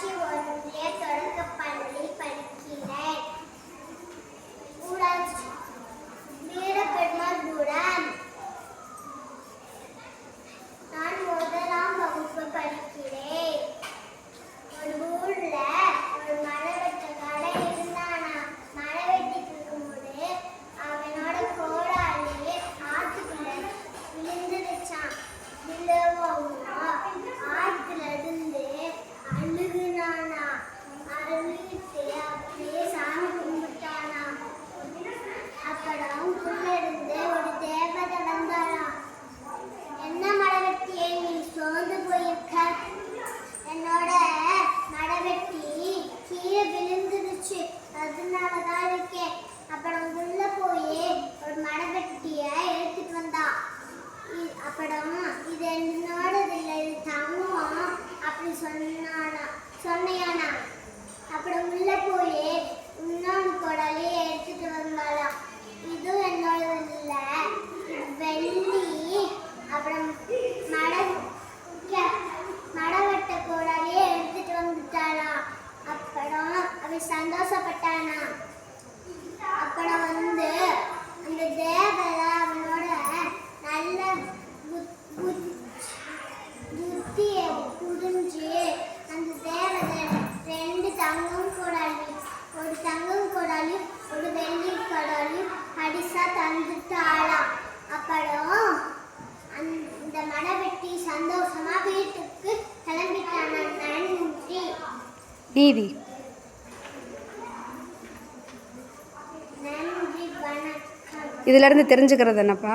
ஊராட்சி ஒன்றிய தொடக்கப்பள்ளி படிக்கிறேன். ஊராட்சி வீரபெருமாள்புரம். நான் 1ஆம் வகுப்பு படிக்கிறேன். ஒரு ஊர்ல ஒரு மழை வெட்டக்காரன் இருந்தானா. மழை வெட்டிட்டு இருக்கும்போது அவனோட கோடாலி ஆத்துக்குள்ள விழுந்துருச்சான். விழுவும் ஆத்துல இருந்து அழுகுனானா. அழுகிட்டு அப்படியே சாமி கும்பிட்டானா. அப்புறம் உள்ள இருந்து ஒரு தேவதை வந்தாளா. என்ன மழை வெட்டியே, நீ சோர்ந்து போயிருக்க? என்னோட மழை வெட்டி கீழே விழுந்துருச்சு, அதனாலதான் இருக்கேன். அப்புறம் உள்ள போய் ஒரு மழை வெட்டிய எடுத்துட்டு வந்தா. அப்புறம் இது என்னோடது இல்லை, இது தங்கம் அப்படி சொன்னையானா. அப்புறம் உள்ள போய் இன்னொன்று கொடலையே எடுத்துட்டு வந்தாலாம். இதுவும் என்னோடது இல்லை, இது வெள்ளி. அப்புறம் மடவட்ட கோடாலியே எடுத்துட்டு வந்துட்டாளா. அப்புறம் அவ சந்தோஷப்பட்டானா. அப்புறம் அந்த தேவதை அவனோட நல்ல புத்தியை புரிஞ்சு அந்த தேவதை 2 தங்கம் கோடாலி, ஒரு தங்கம் கோடாலி ஒரு வெள்ளி கோடாலி பரிசா தந்துட்டாளா. அப்புறம் அந்த மடவெட்டி சந்தோஷமா வீட்டுக்கு கிளம்பிட்டான. நன்றி. நீதி. நன்றி, வணக்கம். இதிலிருந்து தெரிஞ்சுக்கிறது என்னப்பா?